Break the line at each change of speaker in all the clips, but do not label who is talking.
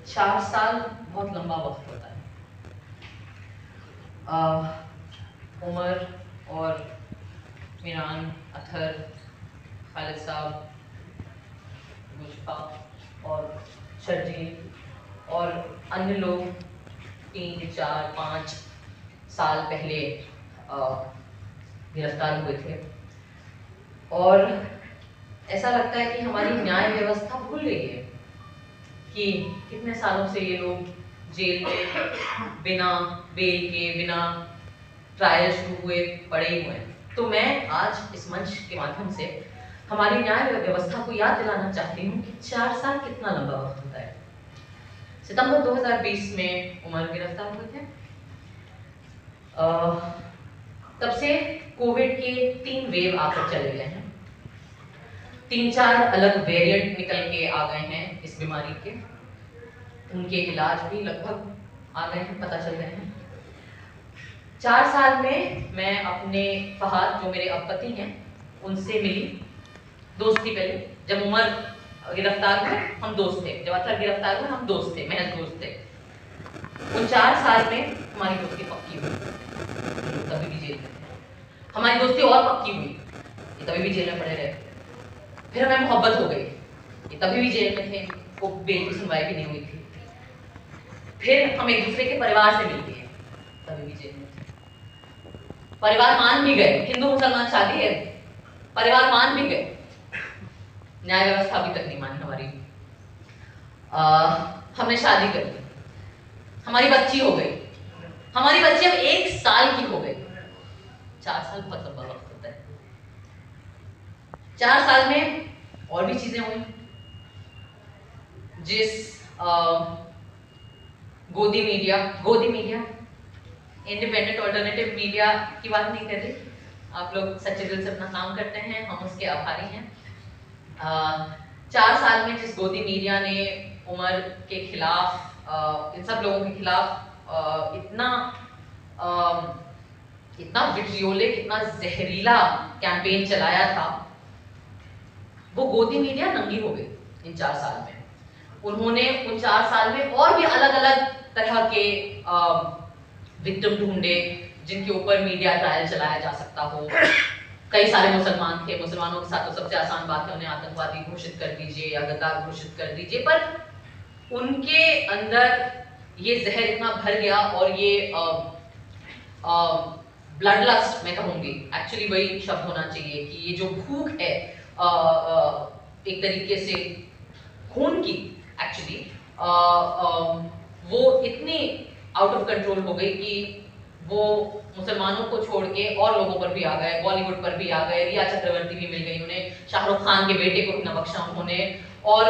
4 साल बहुत लंबा वक्त होता है। उमर और मीरान, अथर, खालिद साहब, मुश्फा और शर्जील और अन्य लोग 3, 4, 5 साल पहले गिरफ्तार हुए थे। और ऐसा लगता है कि हमारी न्याय व्यवस्था भूल गई है कि कितने सालों से ये लोग जेल में बिना बेल के, बिना ट्रायल शुरू हुए पड़े हुए हैं। तो मैं आज इस मंच के माध्यम से हमारी न्याय व्यवस्था को याद दिलाना चाहती हूँ कि 4 साल कितना लंबा वक्त होता है। सितंबर 2020 में उमर गिरफ्तार हुए थे। तब से कोविड के 3 वेव आकर चले गए हैं। 3-4 अलग वेरिएंट निकल के आ गए हैं इस बीमारी के। उनके इलाज भी लगभग आ गए हैं, पता चल गए हैं। 4 साल में मैं अपने फहाद, जो मेरे अब पति हैं, उनसे मिली। दोस्ती पहले, जब उमर गिरफ्तार हुए हम दोस्त थे, जब अथर गिरफ्तार हुए हम दोस्त थे, महज दोस्त थे। उन 4 साल में हमारी दोस्ती पक्की हुई, तभी भी जेल में थे। हमारी दोस्ती और पक्की हुई, ये तभी भी जेल में पड़े रहे। फिर हमें मोहब्बत हो गई, ये तभी भी जेल में थे, वो बेल की सुनवाई भी नहीं हुई थी। फिर हम एक दूसरे के परिवार से मिल गए, तभी भी जेल में थे। परिवार मान भी गए, हिंदू मुसलमान शादी है, परिवार मान भी गए, न्याय व्यवस्था अभी तक नहीं मानी हमारी। हमने शादी कर ली, हमारी बच्ची हो गई, हमारी बच्ची अब 1 साल की हो गई। 4 साल बहुत लंबा वक्त होता है। 4 साल में और भी चीजें हुई। जिस गोदी मीडिया, इंडिपेंडेंट ऑल्टरनेटिव मीडिया की बात नहीं कर रही, आप लोग सच्चे दिल से अपना काम करते हैं, हम उसके आभारी हैं। 4 साल में जिस गोदी मीडिया ने उमर के खिलाफ, इन सब लोगों के खिलाफ इतना विट्रियोलिक, इतना जहरीला कैंपेन चलाया था, वो गोदी मीडिया नंगी हो गई इन 4 साल में। उन्होंने उन 4 साल में और भी अलग अलग तरह के विक्टिम ढूंढे जिनके ऊपर मीडिया ट्रायल चलाया जा सकता हो। कई सारे मुसलमान थे, मुसलमानों के साथ तो सबसे आसान बात है उन्हें आतंकवादी घोषित कर दीजिए या गद्दार घोषित कर दीजिए, पर उनके अंदर ये जहर इतना भर गया और ये ब्लड लस्ट, मैं कहूँगी एक्चुअली वही शब्द होना चाहिए, कि ये जो भूख है एक तरीके से खून की, एक्चुअली वो इतनी आउट ऑफ कंट्रोल हो गई कि वो मुसलमानों को छोड़ के और लोगों पर भी आ गए, बॉलीवुड पर भी आ गए। रिया चक्रवर्ती भी मिल गई उन्हें, शाहरुख खान के बेटे को भी न बख्शा उन्होंने, और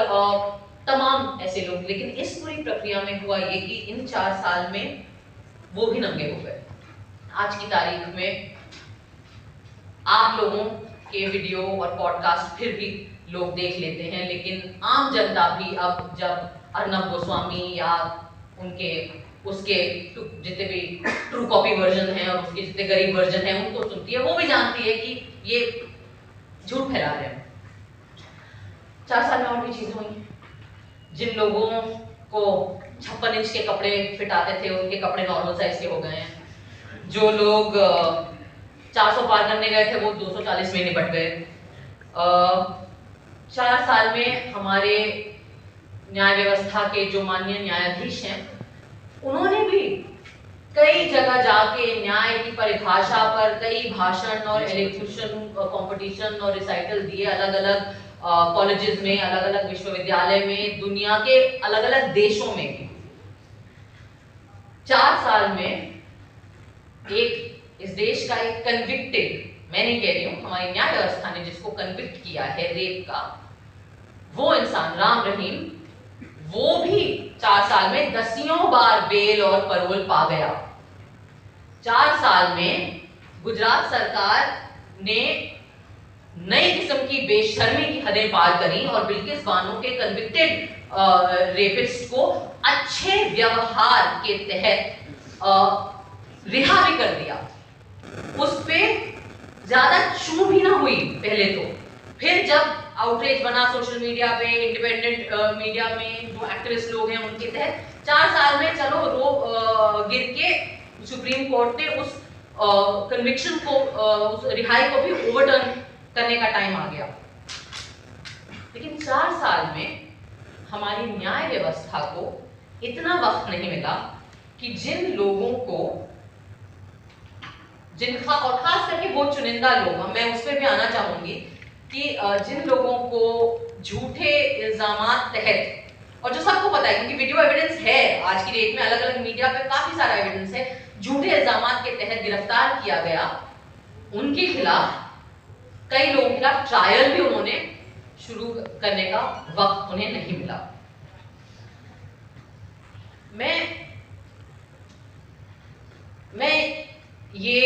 तमाम ऐसे लोग। लेकिन इस पूरी प्रक्रिया में हुआ ये कि इन 4 साल में वो भी नंगे हो गए। आज की तारीख में आप लोगों के वीडियो और पॉडकास्ट फिर भी लोग देख लेते हैं, लेकिन आम जनता भी अब जब अर्नब गोस्वामी या उनके उसके जितने भी ट्रू कॉपी वर्जन हैं और उसके जितने गरीब वर्जन हैं उनको सुनती है, वो भी जानती है कि ये झूठ फैला रहे हैं। 4 साल में और भी चीजें हुई। जिन लोगों को 56 इंच के कपड़े फिट आते थे, उनके कपड़े नॉर्मल साइज के हो गए हैं। जो लोग 400 पार करने गए थे, वो 240 में निपट गए। 4 साल में हमारे न्याय व्यवस्था के जो माननीय न्यायाधीश हैं, उन्होंने भी कई जगह जाके न्याय की परिभाषा पर कई भाषण और एलोक्यूशन कंपटीशन और रिसाइटल दिए, अलग अलग कॉलेजेस में, अलग अलग विश्वविद्यालय में, दुनिया के अलग अलग देशों में भी। 4 साल में इस देश का एक कन्विक्टेड, मैं नहीं कह रही हूं, हमारी न्याय व्यवस्था ने जिसको कन्विक्ट किया है रेप का, वो इंसान राम रहीम, वो भी 4 साल में 10 बार बेल और पैरोल पा गया। 4 साल में गुजरात सरकार ने नई किस्म की बेशर्मी की हदें पार करी और बिल्किस बानो के कन्विक्टेड रेपिस्ट को अच्छे व्यवहार के तहत रिहा भी कर दिया। उस पे ज्यादा चू भी ना हुई पहले तो, फिर जब आउटरीच बना सोशल मीडिया पे, इंडिपेंडेंट मीडिया में जो एक्टिविस्ट लोग हैं उनके तहत, 4 साल में चलो गिर के सुप्रीम कोर्ट ने उस कन्विक्शन को, उस रिहाई को भी ओवरटर्न करने का टाइम आ गया। लेकिन 4 साल में हमारी न्याय व्यवस्था को इतना वक्त नहीं मिला कि जिन लोगों को, जिनका, और खास करके वो चुनिंदा लोग, मैं उस पर भी आना चाहूंगी कि जिन लोगों को झूठे इल्जामात तहत, और जो सबको पता है क्योंकि वीडियो एविडेंस है, आज की डेट में अलग अलग मीडिया पे काफी सारा एविडेंस है, झूठे इल्जामात के तहत गिरफ्तार किया गया, उनके खिलाफ, कई लोगों के खिलाफ ट्रायल भी उन्होंने शुरू करने का वक्त उन्हें नहीं मिला। मैं ये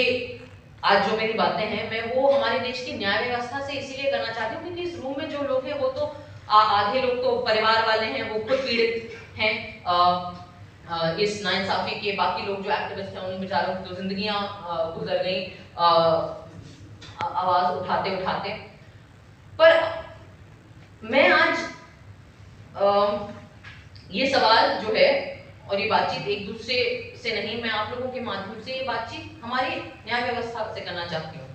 आज जो मेरी बातें हैं, मैं वो हमारे देश की न्याय व्यवस्था से इसीलिए करना चाहती हूँ क्योंकि इस रूम में जो लोग हैं वो तो आधे लोग तो परिवार वाले हैं, वो खुद पीड़ित हैं इस नाइंसाफी के, बाकी लोग जो एक्टिविस्ट हैं उन बेचारों की तो जिंदगियां गुजर गई आवाज उठाते उठाते। पर मैं आज ये सवाल जो है और ये बातचीत एक दूसरे से नहीं, मैं आप लोगों के माध्यम से ये बातचीत हमारी न्याय व्यवस्था से करना चाहती हूँ।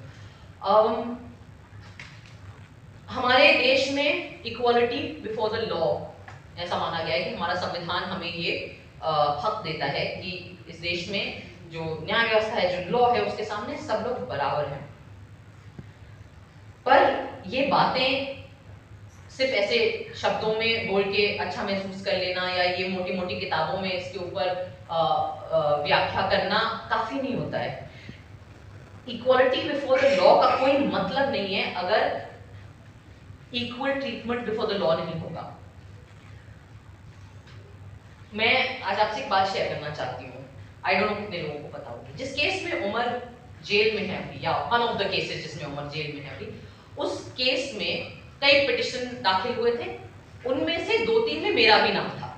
हमारे देश में इक्वालिटी बिफोर द लॉ ऐसा माना गया है कि हमारा संविधान हमें ये हक देता है कि इस देश में जो न्याय व्यवस्था है, जो लॉ है, उसके सामने सब लोग बराबर हैं। पर ये बातें सिर्फ ऐसे शब्दों में बोल के अच्छा महसूस कर लेना या ये मोटी मोटी किताबों में इसके ऊपर व्याख्या करना काफी नहीं होता है। इक्वालिटी बिफोर द लॉ का कोई मतलब नहीं है अगर equal treatment before the law नहीं होगा। मैं आज आपसे एक बात शेयर करना चाहती हूँ, आई डोंट नो कितने लोगों को पता होगी। जिस केस में उमर जेल में है अभी, या वन ऑफ द केसेस जिसमें उमर जेल में है अभी, उस केस में कई पिटिशन दाखिल हुए थे, उनमें से 2-3 में मेरा भी नाम था,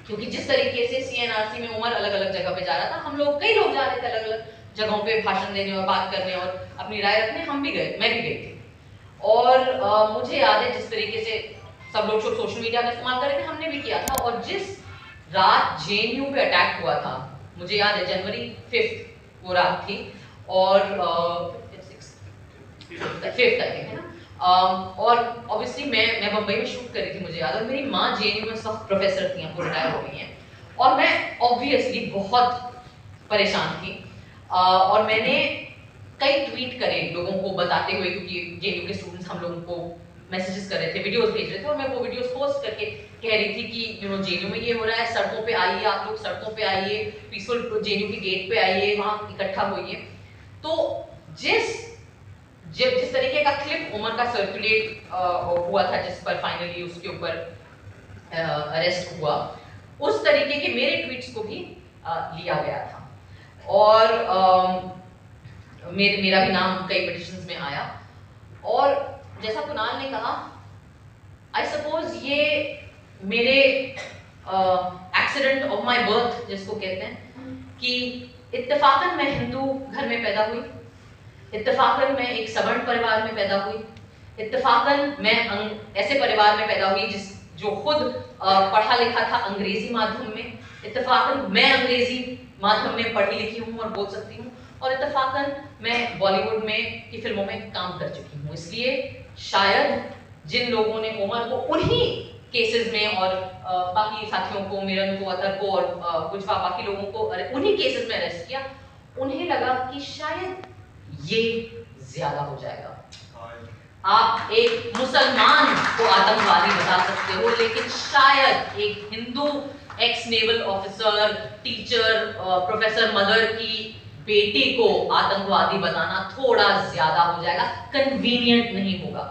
क्योंकि जिस तरीके से सीएनआरसी में उमर अलग अलग जगह पे जा रहा था, हम लोग, कई लोग जा रहे थे अलग अलग जगहों पे भाषण देने और बात करने और अपनी राय रखने, हम भी गए, मैं भी गई थी। और मुझे याद है जिस तरीके से सब लोग सोशल मीडिया का इस्तेमाल कर रहे थे, हमने भी किया था। और जिस रात जेएनयू पे अटैक हुआ था, मुझे याद है जनवरी 5 वो रात थी, और 5th है ना, और ऑब्वियसली मैं बम्बई में शूट कर रही थी, मुझे याद है। और मेरी माँ जेएनयू में सब प्रोफेसर थी, वो रिटायर हो गई हैं, और मैं ऑब्वियसली बहुत परेशान थी। और मैंने कई ट्वीट करे लोगों को बताते हुए, क्योंकि जेएनयू के स्टूडेंट्स हम लोगों को मैसेजेस कर रहे थे, वीडियोस भेज रहे थे, और मैं वो वीडियोस पोस्ट करके कह रही थी कि जेएनयू में ये हो रहा है, सड़कों पे आइए, आप लोग सड़कों पे आइए, पीसफुल जेएनयू के गेट पे आइए, वहाँ इकट्ठा होइए। तो जिस तरीके का क्लिप उमर का सर्कुलेट हुआ था, जिस पर फाइनली उसके ऊपर अरेस्ट हुआ, उस तरीके के मेरे ट्वीट्स को भी लिया गया था, और मेरा भी नाम कई पिटिशंस में आया। और जैसा कुणाल ने कहा, आई सपोज ये मेरे एक्सीडेंट ऑफ माय बर्थ जिसको कहते हैं, कि इत्तेफाकन मैं हिंदू घर में पैदा हुई, इत्तेफाकन मैं एक सवर्ण परिवार में पैदा हुई, इत्तेफाकन मैं ऐसे परिवार में पैदा हुई जो खुद पढ़ा लिखा था अंग्रेजी माध्यम में, इत्तेफाकन मैं अंग्रेजी माध्यम में पढ़ी लिखी हूँ और बोल सकती हूँ, और इत्तेफाकन मैं बॉलीवुड में की फिल्मों में काम कर चुकी हूँ। इसलिए शायद जिन लोगों ने उमर को उन्हीं केसेस में, और बाकी साथियों को, मिरन को, अतर को और कुछ बाकी लोगों को उन्हीं केसेस में अरेस्ट किया, उन्हें लगा कि शायद ये ज्यादा हो जाएगा। आप एक मुसलमान को आतंकवादी बता सकते हो, लेकिन शायद एक Hindu x naval officer, teacher, professor mother की बेटी को आतंकवादी बताना थोड़ा ज्यादा हो जाएगा, कन्वीनियंट नहीं होगा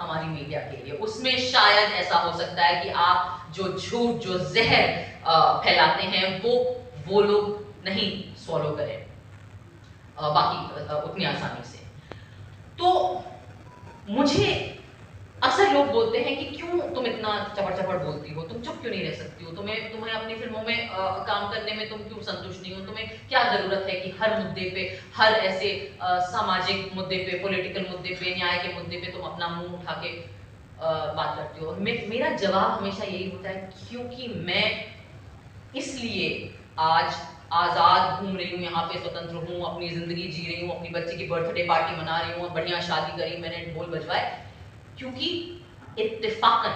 हमारी मीडिया के लिए। उसमें शायद ऐसा हो सकता है कि आप जो झूठ, जो जहर फैलाते हैं, वो लोग नहीं सॉलो करें बाकी उतनी आसानी से। तो मुझे अक्सर लोग बोलते हैं कि क्यों तुम इतना चपड़ चपड़ बोलती हो, तुम चुप क्यों नहीं रह सकती हो, तुम्हें अपनी फिल्मों में काम करने में तुम क्यों संतुष्ट नहीं हो, तुम्हें क्या जरूरत है कि हर मुद्दे पे, हर ऐसे सामाजिक मुद्दे पे, पॉलिटिकल मुद्दे पे, न्याय के मुद्दे पे तुम अपना मुंह उठा के बात करती हो। मेरा जवाब हमेशा यही होता है क्योंकि मैं इसलिए आज आजाद घूम रही हूँ, यहाँ पे स्वतंत्र हूँ, अपनी जिंदगी जी रही हूँ, अपनी बच्चे की बर्थडे पार्टी मना रही हूँ, बढ़िया शादी करी, मैंने ढोल बजवाए, क्योंकि इत्तेफाकन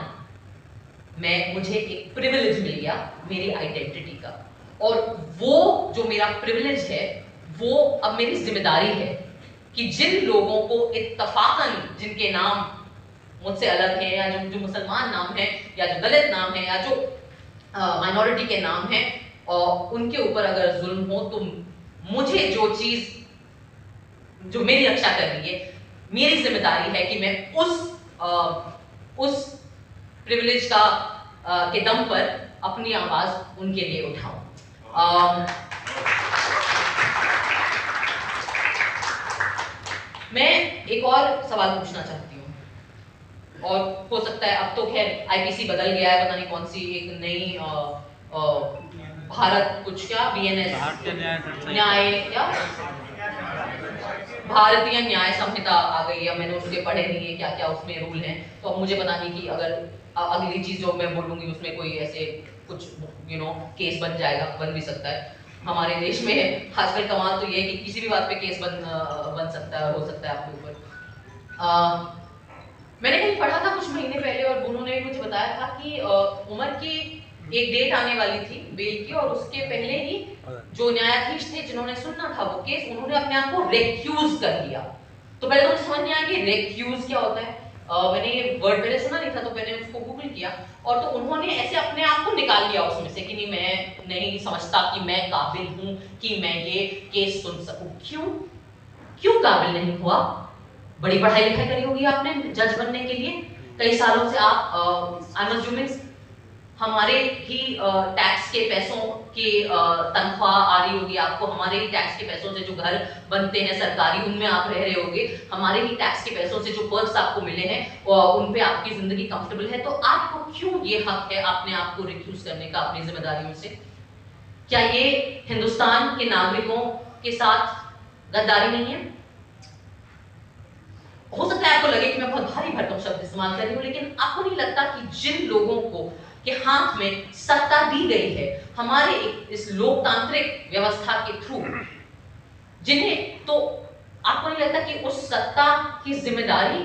मुझे एक प्रिविलेज मिल गया मेरी आइडेंटिटी का, और वो जो मेरा प्रिविलेज है वो अब मेरी जिम्मेदारी है कि जिन लोगों को इत्तेफाकन, जिनके नाम मुझसे अलग है, या जो मुसलमान नाम है, या जो दलित नाम है, या जो माइनॉरिटी के नाम है, और उनके ऊपर अगर जुल्म हो तो मुझे जो चीज जो मेरी रक्षा कर रही है, मेरी जिम्मेदारी है कि मैं उस प्रिविलेज का के दम पर अपनी आवाज उनके लिए उठाऊं। मैं एक और सवाल पूछना चाहती हूँ, और हो सकता है अब तो खैर आईपीसी बदल गया है, पता नहीं कौन सी एक नई भारत कुछ क्या बीएनएस न्याय या भारतीय न्याय संहिता आ गई है, मैंने उसके पढ़े नहीं है क्या क्या उसमें रूल हैं, तो अब मुझे पता नहीं कि अगर अगली चीज जो मैं बोलूंगी उसमें कोई ऐसे कुछ केस बन जाएगा, बन भी सकता है। हमारे देश में आजकल कमाल तो ये है कि किसी भी बात पे केस बन सकता है, हो सकता है आपके ऊपर। मैंने कहीं पढ़ा था कुछ महीने पहले, और उन्होंने मुझे बताया था कि उमर की एक डेट आने वाली थी बेल की, और उसके पहले ही जो न्यायाधीश थे जिन्होंने सुनना था वो केस, उन्होंने अपने आप को रेक्यूज कर लिया। तो पहले तो मुझे समझ नहीं आया कि रेक्यूज क्या होता है, मैंने ये वर्ड पहले सुना नहीं था, तो मैंने उसको गूगल किया, और तो उन्होंने ऐसे अपने आप को निकाल लिया उसमें से कि नहीं, मैं नहीं समझता कि मैं काबिल हूं कि मैं ये केस सुन सकूं। क्यों काबिल नहीं हुआ? बड़ी पढ़ाई लिखाई करी होगी आपने जज बनने के लिए, कई सालों से आप हमारे ही टैक्स के पैसों की तनख्वाह आ रही होगी आपको, हमारे ही टैक्स के पैसों से जो घर बनते हैं सरकारी, उनमें आप रह रहे होगे, हमारे ही टैक्स के पैसों से जो पर्क्स आपको मिले हैं उन पे आपकी जिंदगी कंफर्टेबल है, तो आपको क्यों ये हक है अपने आप को रिक्यूज करने का अपनी जिम्मेदारियों से? क्या ये हिंदुस्तान के नागरिकों के साथ गद्दारी नहीं है? हो सकता है आपको लगे कि मैं बहुत भारी भरकम शब्द इस्तेमाल कर रही हूँ, लेकिन आपको नहीं लगता कि जिन लोगों को के हाथ में सत्ता दी गई है हमारे इस लोकतांत्रिक व्यवस्था के थ्रू, जिन्हें, तो आपको नहीं लगता कि उस सत्ता की जिम्मेदारी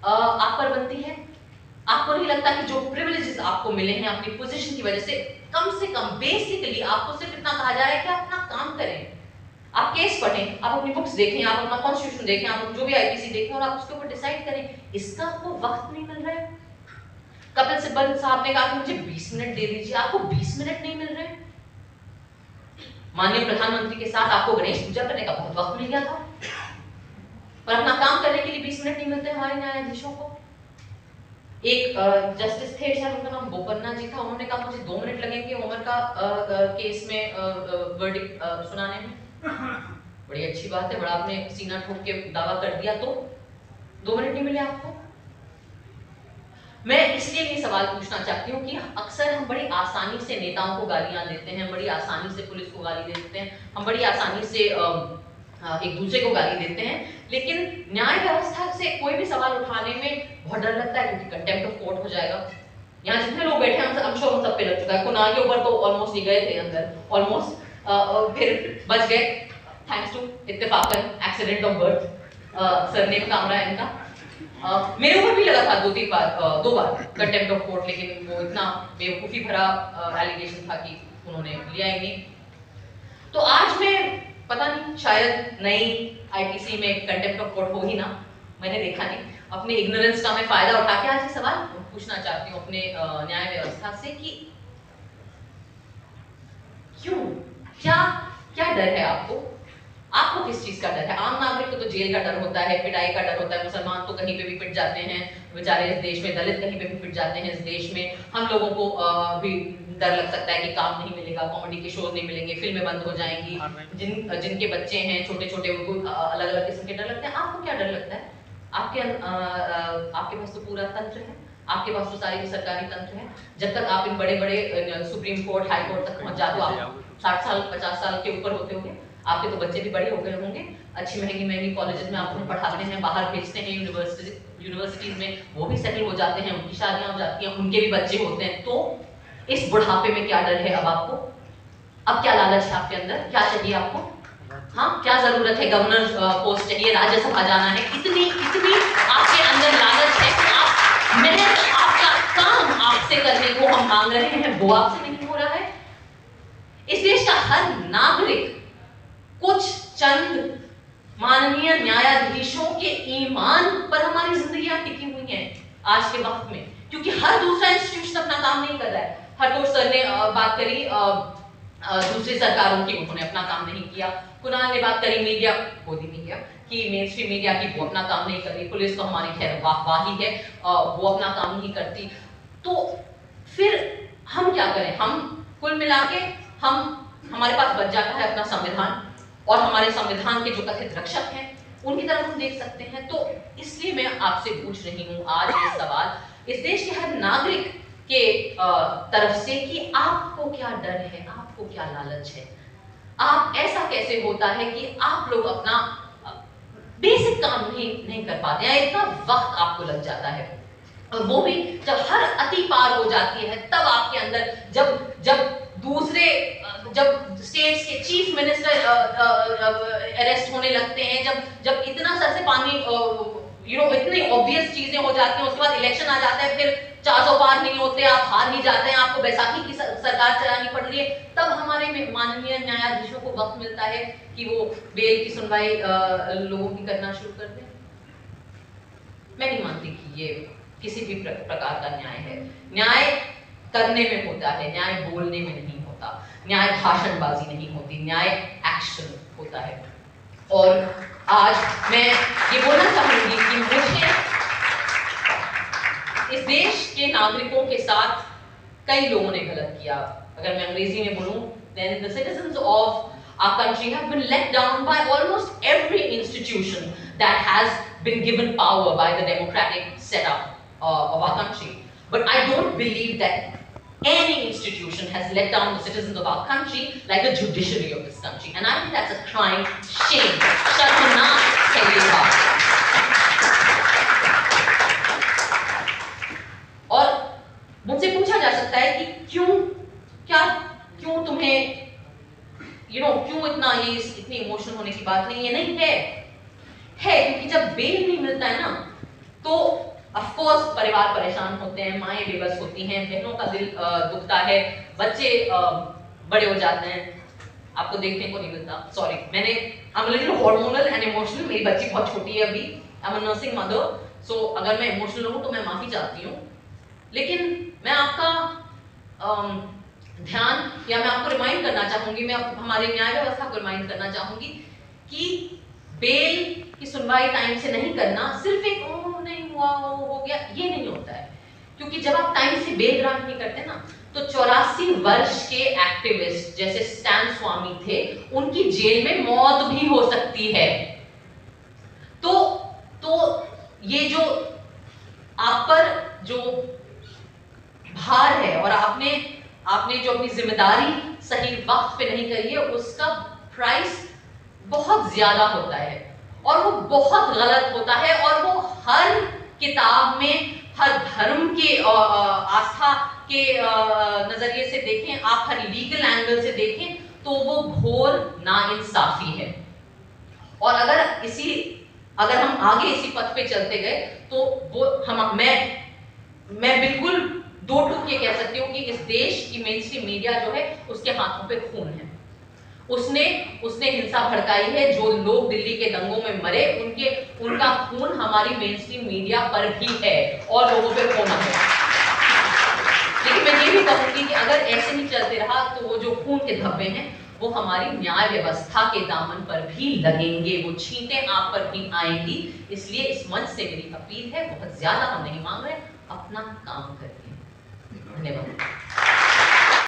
आप पर बनती है? आपको नहीं लगता कि जो प्रिविलेजेस आपको मिले हैं अपनी पोजीशन की वजह से कम बेसिकली आपको सिर्फ इतना कहा जा रहा है कि आप अपना काम करें, आप केस पढ़ें, आप अपनी बुक्स देखें, आप अपना कॉन्स्टिट्यूशन देखें, आप जो भी आईपीसी देखें, और आप उसके ऊपर डिसाइड करें। इसका आपको वक्त नहीं मिल रहा है। कपिल सिब्बल साहब ने कहा कि मुझे 20 मिनट दे दीजिए, आपको 20 मिनट नहीं मिल रहे। माननीय प्रधानमंत्री के साथ आपको गणेश पूजा करने का बहुत वक्त मिल गया था, पर अपना काम करने के लिए 20 मिनट नहीं मिलते हमारे न्यायाधीशों को। एक जस्टिस थे, शायद उनका नाम बोपन्ना जी था, उन्होंने कहा मुझे 2 मिनट लगेंगे उमर का केस में वर्डिक्ट सुनाने में। बड़ी अच्छी बात है, बड़ा आपने सीना ठोक के दावा कर दिया, तो 2 मिनट नहीं मिले आपको। मैं इसलिए ये सवाल पूछना चाहती हूँ कि अक्सर हम बड़ी आसानी से नेताओं को गालियां देते हैं, बड़ी आसानी से पुलिस को गाली देते हैं, हम बड़ी आसानी से एक दूसरे को गाली देते हैं, लेकिन न्याय व्यवस्था से कोई भी सवाल उठाने में बहुत डर लगता है, क्योंकि कंटेम्प्ट ऑफ कोर्ट हो जाएगा। यहाँ जितने लोग बैठे हैं हम श्योर उन सब पे लग चुका है। कुणाल के ऊपर तो ऑलमोस्ट ही गए थे अंदर, ऑलमोस्ट, फिर बच गए थैंक्स टू इत्तेफाकन accident of birth, surname Kamra है इनका। मेरे ऊपर भी लगा था 2 बार कंटेम्प्ट ऑफ कोर्ट, लेकिन वो इतना बेवकूफी भरा एलिगेशन था कि उन्होंने लिया ही नहीं। तो आज मैं पता नहीं, शायद नई आईपीसी में कंटेम्प्ट ऑफ कोर्ट हो ही ना, मैंने देखा नहीं, अपने इग्नोरेंस का मैं फायदा उठा के आज ये सवाल पूछना चाहती हूँ अपने न्याय व्यवस्था से कि क्यों, क्या डर है आपको किस चीज का डर है? आम नागरिक को तो जेल का डर होता है, पिटाई का डर होता है, मुसलमान तो कहीं पे भी पिट जाते हैं बेचारे इस देश में, दलित कहीं पे भी पिट जाते हैं इस देश में, हम लोगों को भी डर लग सकता है कि काम नहीं मिलेगा, कॉमेडी के शो नहीं मिलेंगे, फिल्में बंद हो जाएंगी, जिनके बच्चे हैं छोटे छोटे उनको अलग अलग किस्म के डर लगते हैं। आपको क्या डर लगता है? आपके पास तो पूरा तंत्र है, आपके पास तो सारे सरकारी तंत्र है। जब तक आप इन बड़े बड़े सुप्रीम कोर्ट, हाई कोर्ट तक पहुंच जाते हो, आप 60 साल 50 साल के ऊपर होते होंगे, आपके तो बच्चे भी बड़े हो गए होंगे, अच्छी महंगी कॉलेजेस में आप उन्हें पढ़ाते हैं, बाहर भेजते हैं यूनिवर्सिटीज में, वो भी सेटल हो जाते हैं, उनकी शादियां हो जाती हैं, उनके भी बच्चे होते हैं। तो इस बुढ़ापे में क्या डर है अब आपको? अब क्या लालच है आपके अंदर? क्या चाहिए आपको? हाँ, क्या जरूरत है? गवर्नर पोस्ट चाहिए, राज्यसभा जाना है, इतनी आपके अंदर लालच है कि आप महज आपका काम आपसे करने को हम मांग रहे हैं, वो आपसे नहीं हो रहा है। इस देश का हर नागरिक कुछ चंद माननीय न्यायाधीशों के ईमान पर हमारी जिंदगियां टिकी हुई हैं आज के वक्त में, क्योंकि हर दूसरा इंस्टीट्यूशन अपना काम नहीं कर रहा है। हरतोष सर ने बात करी दूसरी सरकारों की, उन्होंने अपना काम नहीं किया। कुणाल ने बात करी मीडिया, मोदी मीडिया की, मेन स्ट्रीम मीडिया की, वो अपना काम नहीं कर रही। पुलिस तो हमारी खैर वाहवाही है, वो अपना काम नहीं करती। तो फिर हम क्या करें? हम कुल मिला के हमारे पास बच जाता है अपना संविधान, और हमारे संविधान के जो कथित रक्षक हैं उनकी तरफ हम देख सकते हैं। तो इसलिए मैं आपसे पूछ रही हूँ आज ये सवाल इस देश के हर नागरिक के तरफ से कि आपको क्या डर है, आपको क्या लालच है? आप ऐसा कैसे होता है कि आप लोग अपना बेसिक काम नहीं कर पाते हैं? इतना वक्त आपको लग जाता है, और वो भी जब हर अति पार हो जाती है, तब आपके अंदर जब स्टेट्स के चीफ मिनिस्टर अरेस्ट होने लगते हैं, जब इतना सर से पानी इतनी ऑब्वियस चीजें हो जाती हैं, उसके बाद इलेक्शन आ जाता है, फिर 400 पार नहीं होते, आप हार नहीं जाते हैं, आपको बैसाखी की सरकार चलानी पड़ रही है, तब हमारे माननीय न्यायाधीशों को वक्त मिलता है कि वो बेल की सुनवाई लोगों की करना शुरू कर दें। मैं नहीं मानती कि ये किसी भी प्रकार का न्याय है। न्याय करने में होता है, न्याय बोलने में नहीं होता, न्याय भाषणबाजी नहीं होती, न्याय एक्शन होता है। और आज मैं ये बोलना चाहूंगी कि मुझे इस देश के नागरिकों के साथ कई लोगों ने गलत किया। अगर मैं अंग्रेजी में बोलूं, then the citizens of our country have been let down by almost every institution that has been given power by the democratic setup of our country. But I don't believe that any institution has let down the citizens of our country like the judiciary of this country, and I think that's a crime, shame, sharmnaक है ये बात। और मुझसे पूछा जा सकता है कि क्यों तुम्हें क्यों इतनी इमोशनल होने की बात नहीं है? नहीं है क्योंकि जब बेल नहीं मिलता है ना, तो ऑफ कोर्स परिवार परेशान होते हैं, माएं बेबस होती हैं, बहनों का दिल दुखता है, बच्चे बड़े हो जाते हैं, आपको देखने को नहीं मिलता। Sorry, I am little hormonal and emotional, मेरी बच्ची बहुत छोटी है अभी, I am a nursing mother, so अगर मैं इमोशनल हूं तो मैं माफी चाहती हूँ। लेकिन मैं आपका ध्यान, या मैं आपको रिमाइंड करना चाहूंगी, मैं हमारी न्याय व्यवस्था को रिमाइंड करना चाहूंगी कि बेल की सुनवाई टाइम से नहीं करना सिर्फ एक नहीं हुआ हो गया, ये नहीं होता है। क्योंकि जब आप टाइम से बेल ग्रांट नहीं करते ना, तो 84 वर्ष के एक्टिविस्ट जैसे स्टैन स्वामी थे, उनकी जेल में मौत भी हो सकती है। तो ये जो आप पर जो भार है, और आपने जो अपनी जिम्मेदारी सही वक्त पे नहीं करी है, उसका प्राइस बहुत ज्यादा होता है, और वो बहुत गलत होता है, और वो हर किताब में, हर धर्म के आस्था के नजरिए से देखें, आप हर लीगल एंगल से देखें, तो वो घोर नाइंसाफी है। और अगर हम आगे इसी पथ पे चलते गए, तो वो मैं बिल्कुल दो टूक ये कह सकती हूँ कि इस देश की मेन स्ट्रीम मीडिया जो है, उसके हाथों पे खून है। उसने हिंसा भड़काई है, जो लोग दिल्ली के दंगों में मरे, उनका खून हमारी मेन स्ट्रीम मीडिया पर भी है, और लोगों पे खोना है। लेकिन मैं ये भी कहूंगी कि अगर ऐसे ही चलते रहा, तो वो जो खून के धब्बे हैं, वो हमारी न्याय व्यवस्था के दामन पर भी लगेंगे, वो छींटें आप पर भी आएंगी। इसलिए इस मंच से मेरी अपील है, बहुत ज्यादा हम नहीं मांग रहे, अपना काम करिए। धन्यवाद।